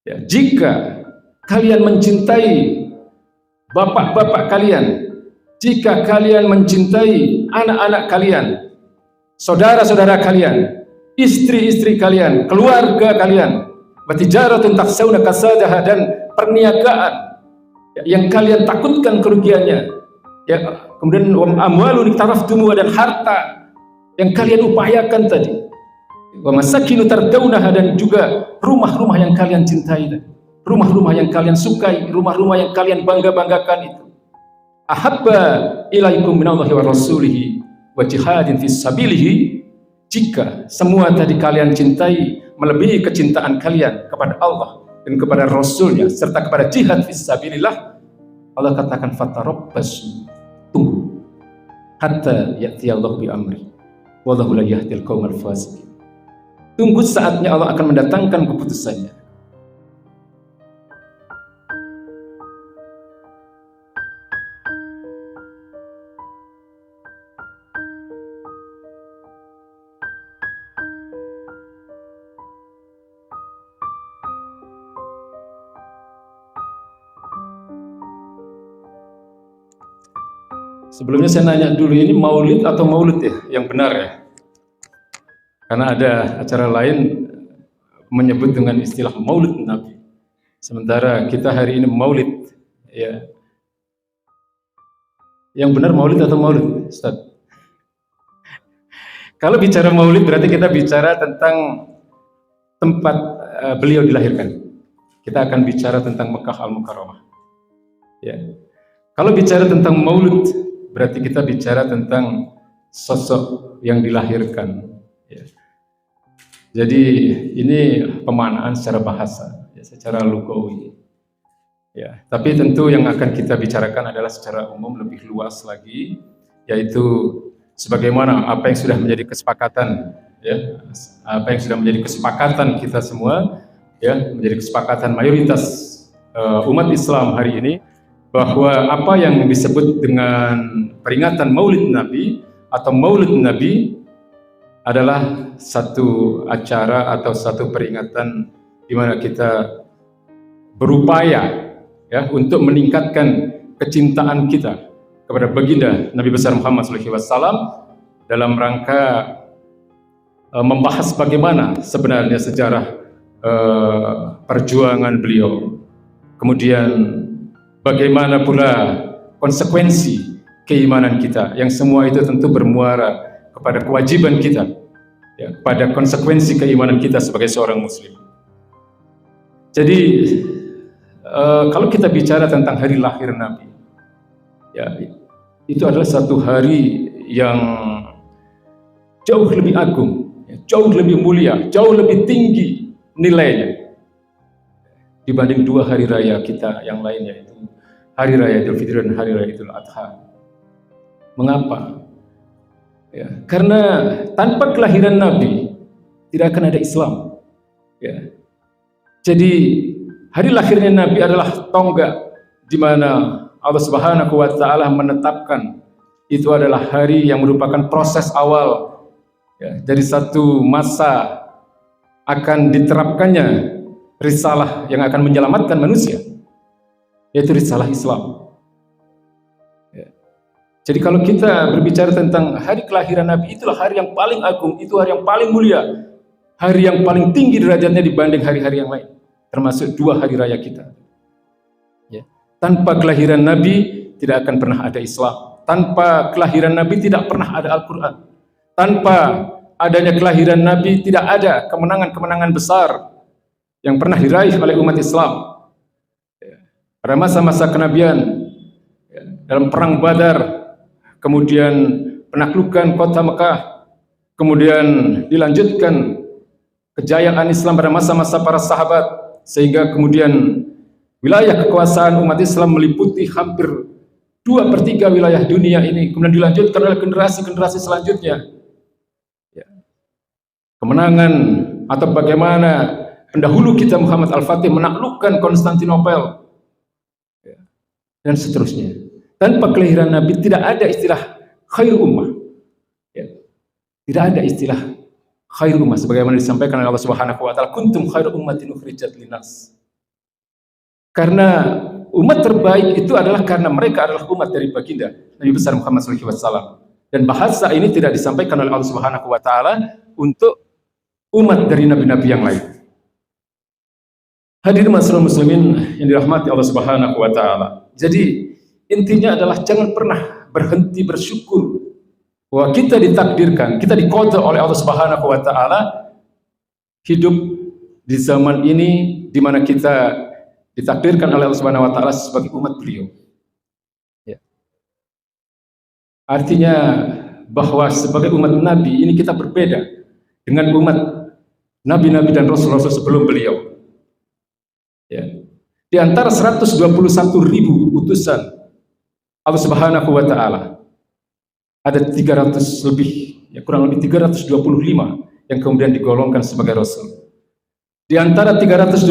Ya, jika kalian mencintai bapak-bapak kalian, jika kalian mencintai anak-anak kalian, saudara-saudara kalian, istri-istri kalian, keluarga kalian, watijaratun takhshawna kasadaha, dan perniagaan yang kalian takutkan kerugiannya, ya, kemudian amwalun iktaraftumuha, dan harta yang kalian upayakan tadi, wa masakinu tardawnaha, dan juga rumah-rumah yang kalian cintai tadi, rumah-rumah yang kalian sukai, rumah-rumah yang kalian bangga-banggakan itu, ahabba ilaikum minallahi wa rasulihi wa jihadin fis sabilihi, jika semua tadi kalian cintai melebihi kecintaan kalian kepada Allah dan kepada Rasulnya serta kepada jihad fis sabilillah, Allah katakan fatarabbasu, tunggu hatta ya'tiyallahu bi amri wallahu la yahdil qaumal fasiqin. Tunggu saatnya Allah akan mendatangkan keputusannya. Sebelumnya saya nanya dulu, ini maulid atau maulud ya yang benar ya? Karena ada acara lain menyebut dengan istilah maulid Nabi, sementara kita hari ini maulid ya. Yang benar maulid atau maulud, Ustaz? Kalau bicara maulid berarti kita bicara tentang tempat beliau dilahirkan. Kita akan bicara tentang Mekah Al-Mukarramah ya. Kalau bicara tentang maulud berarti kita bicara tentang sosok yang dilahirkan ya. Jadi ini pemaknaan secara bahasa ya, secara lugawi ya. Tapi tentu yang akan kita bicarakan adalah secara umum lebih luas lagi, yaitu sebagaimana apa yang sudah menjadi kesepakatan ya, apa yang sudah menjadi kesepakatan kita semua ya, menjadi kesepakatan mayoritas umat Islam hari ini, bahwa apa yang disebut dengan peringatan Maulid Nabi atau Maulid Nabi adalah satu acara atau satu peringatan di mana kita berupaya ya untuk meningkatkan kecintaan kita kepada baginda Nabi besar Muhammad SAW dalam rangka membahas bagaimana sebenarnya sejarah perjuangan beliau, kemudian bagaimana pula konsekuensi keimanan kita, yang semua itu tentu bermuara kepada kewajiban kita ya, pada konsekuensi keimanan kita sebagai seorang muslim. Jadi kalau kita bicara tentang hari lahir Nabi ya, itu adalah satu hari yang jauh lebih agung ya, jauh lebih mulia, jauh lebih tinggi nilainya dibanding dua hari raya kita yang lainnya, itu hari raya Idul Fitri dan hari raya Idul Adha. Mengapa? Ya, karena tanpa kelahiran Nabi tidak akan ada Islam. Ya. Jadi hari lahirnya Nabi adalah tonggak di mana Allah Subhanahu wa taala menetapkan itu adalah hari yang merupakan proses awal ya, dari satu masa akan diterapkannya risalah yang akan menyelamatkan manusia, yaitu risalah Islam. Ya. Jadi kalau kita berbicara tentang hari kelahiran Nabi, itulah hari yang paling agung, itu hari yang paling mulia, hari yang paling tinggi derajatnya dibanding hari-hari yang lain, termasuk dua hari raya kita. Ya. Tanpa kelahiran Nabi tidak akan pernah ada Islam. Tanpa kelahiran Nabi tidak pernah ada Al-Quran. Tanpa adanya kelahiran Nabi tidak ada kemenangan-kemenangan besar yang pernah diraih oleh umat Islam. Pada masa-masa kenabian, dalam perang Badar, kemudian penaklukan kota Mekah, kemudian dilanjutkan kejayaan Islam pada masa-masa para sahabat, sehingga kemudian wilayah kekuasaan umat Islam meliputi hampir 2/3 wilayah dunia ini, kemudian dilanjutkan oleh generasi-generasi selanjutnya. Kemenangan atau bagaimana pendahulu kita Muhammad Al-Fatih menaklukkan Konstantinopel dan seterusnya. Tanpa kelahiran Nabi tidak ada istilah khair ummah ya. Tidak ada istilah khair ummah sebagaimana disampaikan oleh Allah Subhanahu wa taala, kuntum khairu ummatin ukhrijat linnas. Karena umat terbaik itu adalah karena mereka adalah umat dari baginda Nabi besar Muhammad SAW. Dan bahasa ini tidak disampaikan oleh Allah Subhanahu wa taala untuk umat dari nabi-nabi yang lain. Hadirin ma'asyiral muslimin yang dirahmati Allah Subhanahu wa taala. Jadi intinya adalah jangan pernah berhenti bersyukur bahwa kita ditakdirkan, kita diqadar oleh Allah Subhanahu wa taala hidup di zaman ini di mana kita ditakdirkan oleh Allah Subhanahu wa taala sebagai umat beliau. Ya. Artinya bahwa sebagai umat Nabi ini kita berbeda dengan umat nabi-nabi dan rasul-rasul sebelum beliau. Ya. Di antara 121.000 utusan Allah Subhanahu wa taala ada 300 lebih, ya kurang lebih 325 yang kemudian digolongkan sebagai rasul. Di antara 325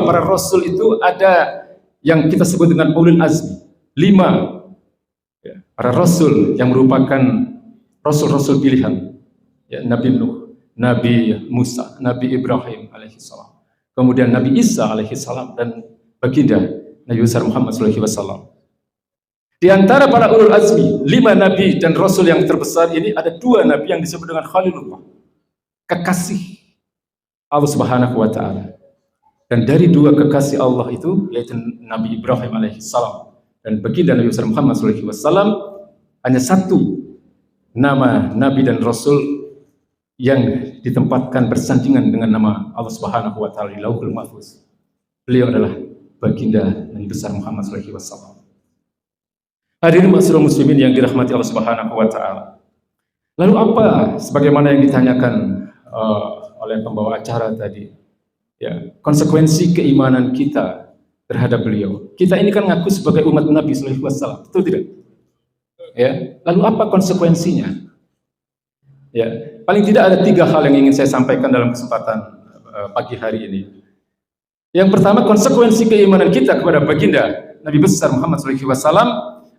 para rasul itu ada yang kita sebut dengan ulul azmi, 5 ya, para rasul yang merupakan rasul-rasul pilihan, ya, Nabi Nuh, Nabi Musa, Nabi Ibrahim alaihissalam, kemudian Nabi Isa alaihissalam, dan baginda Nabi besar Muhammad SAW. Di antara para ulul azmi, 5 nabi dan rasul yang terbesar ini ada 2 nabi yang disebut dengan Khalilullah, kekasih Allah Subhanahu wa taala. Dan dari 2 kekasih Allah itu yaitu Nabi Ibrahim alaihissalam dan baginda Nabi besar Muhammad SAW, hanya 1 nama nabi dan rasul yang ditempatkan bersandingan dengan nama Allah Subhanahu wa taala di Lauhul Mahfuz. Beliau adalah baginda Nabi besar Muhammad SAW. Hadirin ma'asyiral muslimin yang dirahmati Allah Subhanahu wa taala. Lalu apa sebagaimana yang ditanyakan oleh pembawa acara tadi? Ya, konsekuensi keimanan kita terhadap beliau. Kita ini kan ngaku sebagai umat Nabi sallallahu alaihi wasallam, betul tidak? Ya, lalu apa konsekuensinya? Ya, paling tidak ada 3 hal yang ingin saya sampaikan dalam kesempatan pagi hari ini. Yang pertama, konsekuensi keimanan kita kepada baginda Nabi besar Muhammad sallallahu alaihi wasallam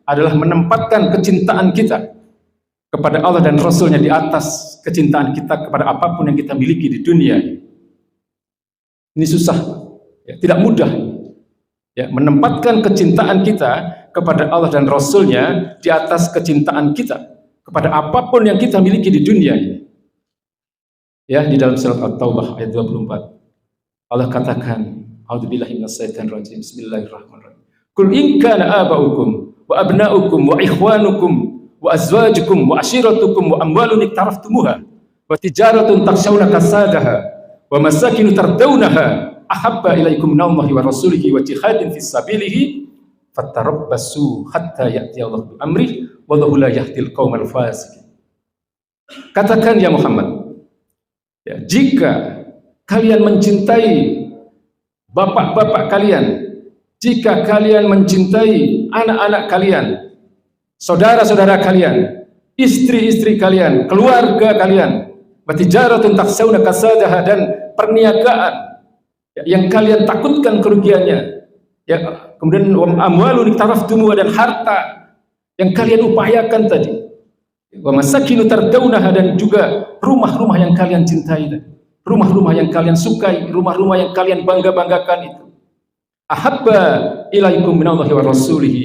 adalah menempatkan kecintaan kita kepada Allah dan Rasulnya di atas kecintaan kita kepada apapun yang kita miliki di dunia. Ini susah, ya, tidak mudah, ya, menempatkan kecintaan kita kepada Allah dan Rasulnya di atas kecintaan kita kepada apapun yang kita miliki di dunia. Ya, di dalam surat At-Taubah ayat 24 Allah katakan, a'udzubillahi minasyaitonir rajim, bismillahirrahmanirrahim, qul in kana aba'ukum wa abna'ukum wa ikhwanukum wa azwajukum wa ashiratukum wa amwalun iktaraftumuha wa tijaratun takshawna kasadaha wa masakinu tardawnaha ahabba ilaikum minallahi wa rasulihi wa jihadin fis sabilihi fatarabbasu hatta ya'tiyallahu bi amrih wallahu la yahdil qaumal fasiqin. Katakan ya Muhammad, ya, jika kalian mencintai bapak-bapak kalian, jika kalian mencintai anak-anak kalian, saudara-saudara kalian, istri-istri kalian, keluarga kalian, batijaratun taksawna kasadaha, dan perniagaan yang kalian takutkan kerugiannya, ya, kemudian amwalun iktaraftumuha, dan harta yang kalian upayakan tadi, wa masakinu tardawnaha, dan juga rumah-rumah yang kalian cintai, rumah-rumah yang kalian sukai, rumah-rumah yang kalian bangga-banggakan itu, ahabba ilaikum minallahi wa rasulihi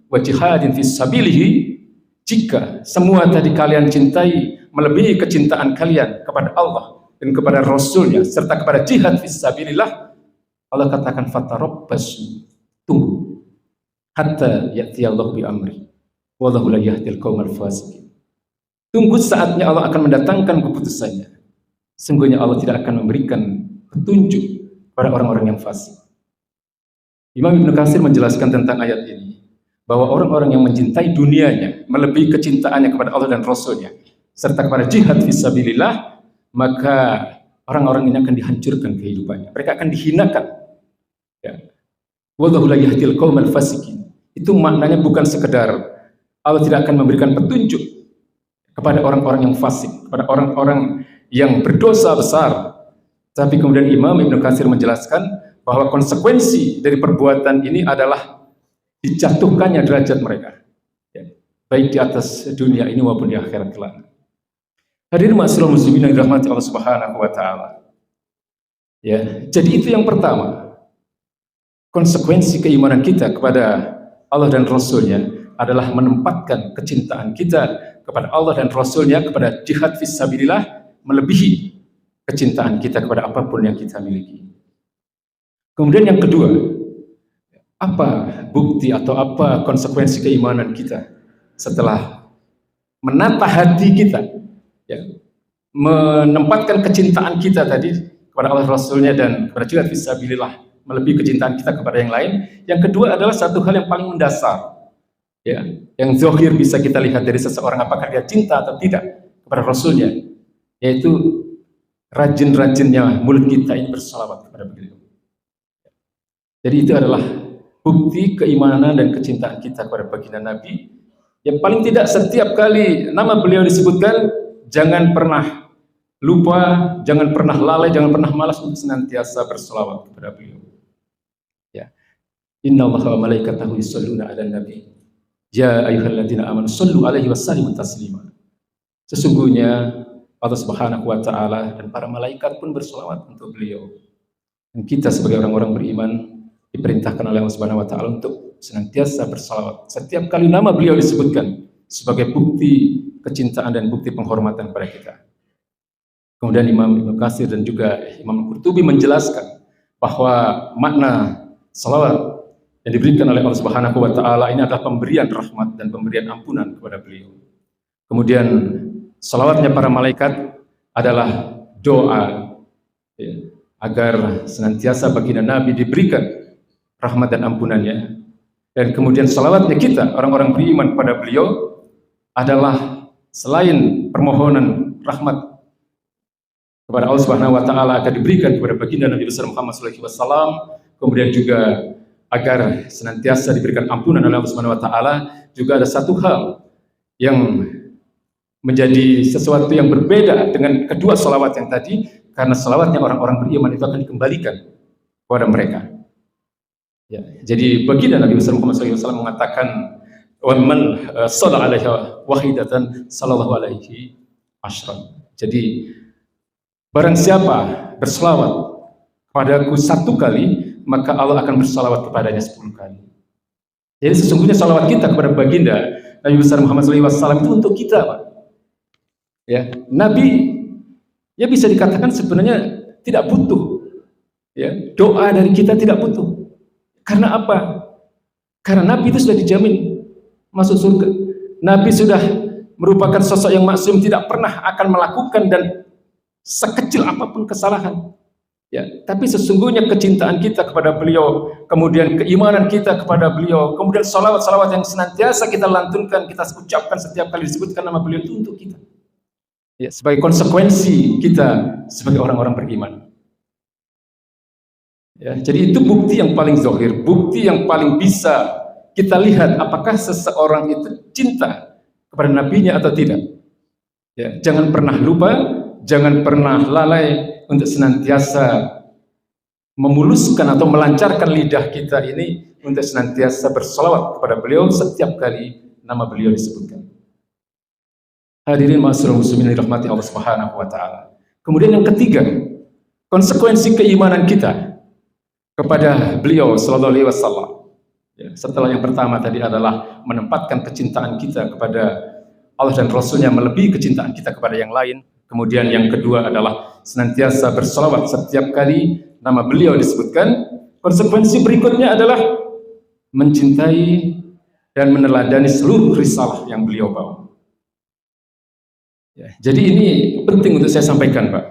wa jihadin fis sabilihi, jika semua tadi kalian cintai melebihi kecintaan kalian kepada Allah dan kepada Rasulnya serta kepada jihad fis sabilillah, Allah katakan fatarabbasu, tunggu, hatta ya'tiyallahu bi amri wallahu la yahdil qaumal fasiqin. Tunggu saatnya Allah akan mendatangkan keputusannya. Sungguhnya Allah tidak akan memberikan petunjuk pada orang-orang yang fasik. Imam Ibnu Katsir menjelaskan tentang ayat ini bahwa orang-orang yang mencintai dunianya melebihi kecintaannya kepada Allah dan Rasulnya serta kepada jihad fisabilillah, maka orang-orang ini akan dihancurkan kehidupannya. Mereka akan dihinakan. Ya. Wallahu la yahdil qaumal fasiqin. Itu maknanya bukan sekedar Allah tidak akan memberikan petunjuk kepada orang-orang yang fasik, kepada orang-orang yang berdosa besar, tapi kemudian Imam Ibnu Katsir menjelaskan bahwa konsekuensi dari perbuatan ini adalah dijatuhkannya derajat mereka, ya, baik di atas dunia ini maupun di akhirat kelak. Hadirin ma'asyiral muslimin yang dirahmati Allah Subhanahu wa taala. Ya, jadi itu yang pertama. konsekuensi keimanan kita kepada Allah dan Rasul-Nya adalah menempatkan kecintaan kita kepada Allah dan Rasul-Nya, kepada jihad fisabilillah, melebihi kecintaan kita kepada apapun yang kita miliki. Kemudian yang kedua, apa bukti atau apa konsekuensi keimanan kita setelah menata hati kita, ya, menempatkan kecintaan kita tadi kepada Allah Rasul-Nya dan kepada jihad fisabilillah, melebihi kecintaan kita kepada yang lain. Yang kedua adalah satu hal yang paling mendasar, ya, yang zahir bisa kita lihat dari seseorang apakah dia cinta atau tidak kepada Rasul-Nya, yaitu rajin-rajinnya mulut kita ini bersalawat kepada beliau. Jadi itu adalah bukti keimanan dan kecintaan kita kepada baginda Nabi. Yang paling tidak setiap kali nama beliau disebutkan, jangan pernah lupa, jangan pernah lalai, jangan pernah malas untuk senantiasa bersalawat kepada beliau. Ya. Innallaha wa malaikatahu yusholluna 'alan nabi. Ya ayyuhalladzina amanu shollu 'alaihi wasallimu taslima. Sesungguhnya Allah Subhanahu wa taala dan para malaikat pun berselawat untuk beliau. Dan kita sebagai orang-orang beriman diperintahkan oleh Allah Subhanahu wa taala untuk senantiasa bersalawat setiap kali nama beliau disebutkan sebagai bukti kecintaan dan bukti penghormatan kepada kita. Kemudian Imam Ibnu Katsir dan juga Imam Qurtubi menjelaskan bahwa makna salawat yang diberikan oleh Allah Subhanahu wa taala ini adalah pemberian rahmat dan pemberian ampunan kepada beliau. Kemudian salawatnya para malaikat adalah doa, ya, agar senantiasa baginda Nabi diberikan rahmat dan ampunannya. Dan kemudian salawatnya kita orang-orang beriman pada beliau adalah selain permohonan rahmat kepada Allah Subhanahu wa taala akan diberikan kepada baginda Nabi besar Muhammad sallallahu alaihi wasallam, kemudian juga agar senantiasa diberikan ampunan oleh Allah Subhanahu wa taala, juga ada satu hal yang menjadi sesuatu yang berbeda dengan kedua salawat yang tadi, karena salawatnya orang-orang beriman itu akan dikembalikan kepada mereka. Ya, jadi baginda Nabi besar Muhammad sallallahu alaihi wasallam mengatakan, "Wa man shalla 'alaiha wahidatan sallallahu alaihi asyran." Jadi barang siapa berselawat padaku satu kali, maka Allah akan berselawat kepadanya 10 kali. Jadi sesungguhnya salawat kita kepada baginda Nabi besar Muhammad sallallahu alaihi wasallam itu untuk kita, Pak. Ya, Nabi ya bisa dikatakan sebenarnya tidak butuh, ya, doa dari kita tidak butuh. Karena apa? Karena Nabi itu sudah dijamin masuk surga. Nabi sudah merupakan sosok yang maksum, tidak pernah akan melakukan dan sekecil apapun kesalahan. Ya, tapi sesungguhnya kecintaan kita kepada beliau, kemudian keimanan kita kepada beliau, kemudian salawat-salawat yang senantiasa kita lantunkan, kita ucapkan setiap kali disebutkan nama beliau itu untuk kita. Ya, sebagai konsekuensi kita sebagai orang-orang beriman. Ya, jadi itu bukti yang paling zahir, bukti yang paling bisa kita lihat apakah seseorang itu cinta kepada nabinya atau tidak. Ya, jangan pernah lupa, jangan pernah lalai untuk senantiasa memuluskan atau melancarkan lidah kita ini untuk senantiasa berselawat kepada beliau setiap kali nama beliau disebutkan. Hadirin ma'asyiral muslimin dirahmati Allah Subhanahu wa taala. Kemudian yang ketiga, konsekuensi keimanan kita kepada beliau sallallahu alaihi wasallam. Ya, setelah yang pertama tadi adalah menempatkan kecintaan kita kepada Allah dan Rasul-Nya melebihi kecintaan kita kepada yang lain. Kemudian yang kedua adalah senantiasa berselawat setiap kali nama beliau disebutkan. Konsekuensi berikutnya adalah mencintai dan meneladani seluruh risalah yang beliau bawa. Ya, jadi ini penting untuk saya sampaikan, Pak.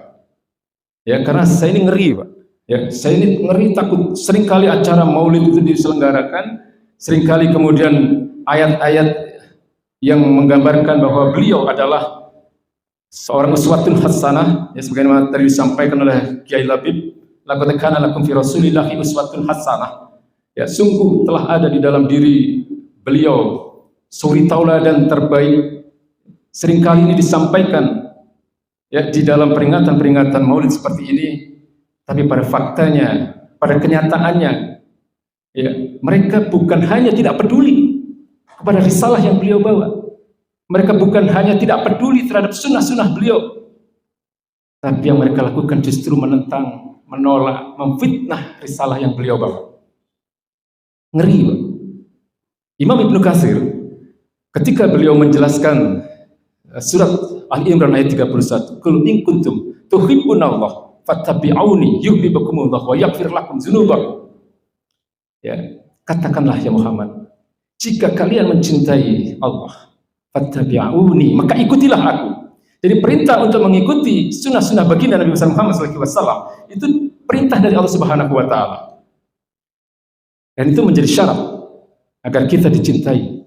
Ya, karena saya ini ngeri, Pak. Ya, saya ini ngeri takut seringkali acara maulid itu diselenggarakan, seringkali kemudian ayat-ayat yang menggambarkan bahwa beliau adalah seorang uswatun hasanah, ya, sebagaimana tadi disampaikan oleh Kiai Labib, laqad kana lakum fi rasulillahi uswatun hasanah. Ya, sungguh telah ada di dalam diri beliau suri tauladan terbaik. Seringkali ini disampaikan, ya, di dalam peringatan-peringatan maulid seperti ini, tapi pada faktanya, pada kenyataannya, ya, mereka bukan hanya tidak peduli kepada risalah yang beliau bawa, mereka bukan hanya tidak peduli terhadap sunnah-sunnah beliau, tapi yang mereka lakukan justru menentang, menolak, memfitnah risalah yang beliau bawa. Ngeri, Pak. Imam Ibnu Katsir ketika beliau menjelaskan surat Al-Imran ayat 31, "Qul in kuntum tuhibbunallah fattabi'uni yuhibbukumullah wa yaghfir lakum dzunubakum." Ya, katakanlah ya Muhammad, jika kalian mencintai Allah, fattabi'uni, maka ikutilah aku. Jadi perintah untuk mengikuti sunnah-sunnah baginda Nabi Muhammad SAW itu perintah dari Allah Subhanahu wa taala. Dan itu menjadi syarat agar kita dicintai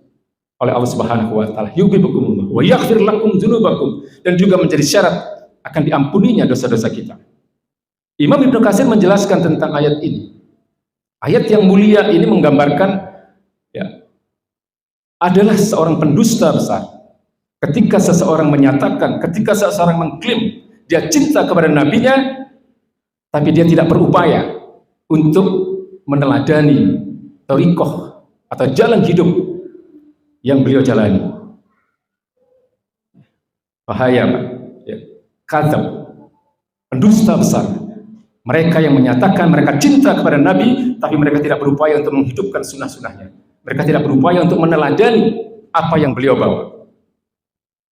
oleh Allah Subhanahu wa taala. Yuhibbukumullah wa yaghfir lakum dzunubakum, dan juga menjadi syarat akan diampuninya dosa-dosa kita. Imam Ibnu Katsir menjelaskan tentang ayat ini. Ayat yang mulia ini menggambarkan ya, adalah seorang pendusta besar. Ketika seseorang menyatakan, ketika seseorang mengklaim dia cinta kepada nabinya, tapi dia tidak berupaya untuk meneladani thariqah atau jalan hidup yang beliau jalani. Bahaya, Pak. Ya. Kadzab, pendusta besar. Mereka yang menyatakan mereka cinta kepada Nabi, tapi mereka tidak berupaya untuk menghidupkan sunnah-sunnahnya. Mereka tidak berupaya untuk meneladani apa yang beliau bawa.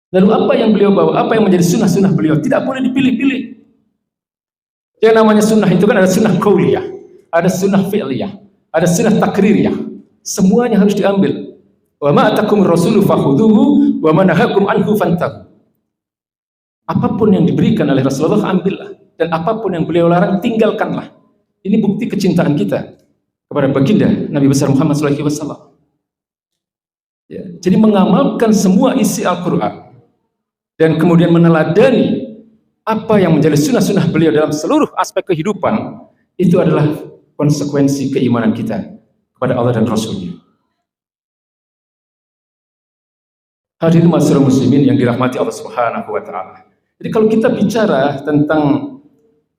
Lalu apa yang beliau bawa, apa yang menjadi sunnah-sunnah beliau, tidak boleh dipilih-pilih. Yang namanya sunnah itu kan ada sunnah qauliyah, ada sunnah fi'liyah, ada sunnah takririyah. Semuanya harus diambil. Wa ma atakum rasulu fakhuduhu wa ma nahakum anhu fantahu. Apapun yang diberikan oleh Rasulullah, ambillah, dan apapun yang beliau larang, tinggalkanlah. Ini bukti kecintaan kita kepada baginda Nabi besar Muhammad SAW. Ya, jadi mengamalkan semua isi Al-Quran dan kemudian meneladani apa yang menjadi sunnah-sunnah beliau dalam seluruh aspek kehidupan, itu adalah konsekuensi keimanan kita kepada Allah dan Rasulnya. Hadirin ma'asyiral muslimin yang dirahmati Allah Subhanahu wa taala. Jadi kalau kita bicara tentang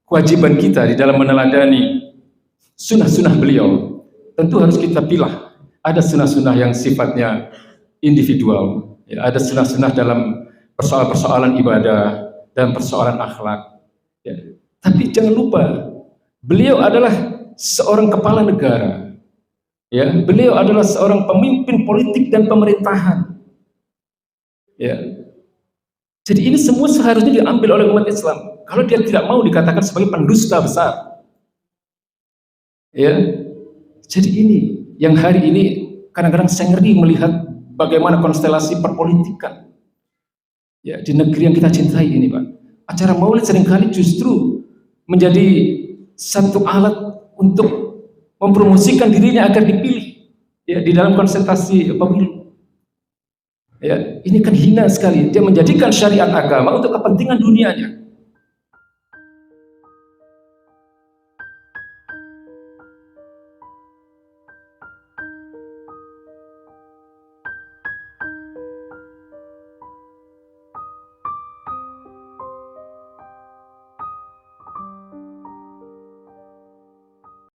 kewajiban kita di dalam meneladani sunnah-sunnah beliau, tentu harus kita pilah. Ada sunnah-sunnah yang sifatnya individual, ya, ada sunnah-sunnah dalam persoalan-persoalan ibadah dan persoalan akhlak. Ya. Tapi jangan lupa, beliau adalah seorang kepala negara. Ya, beliau adalah seorang pemimpin politik dan pemerintahan. Ya. Jadi ini semua seharusnya diambil oleh umat Islam. Kalau dia tidak mau dikatakan sebagai pendusta besar. Ya. Jadi ini yang hari ini kadang-kadang saya ngeri melihat bagaimana konstelasi perpolitikan ya di negeri yang kita cintai ini, Pak. Acara Maulid seringkali justru menjadi satu alat untuk mempromosikan dirinya agar dipilih ya di dalam konsentrasi pemilu. Ya, ini kan hina sekali. Dia menjadikan syariat agama untuk kepentingan dunianya.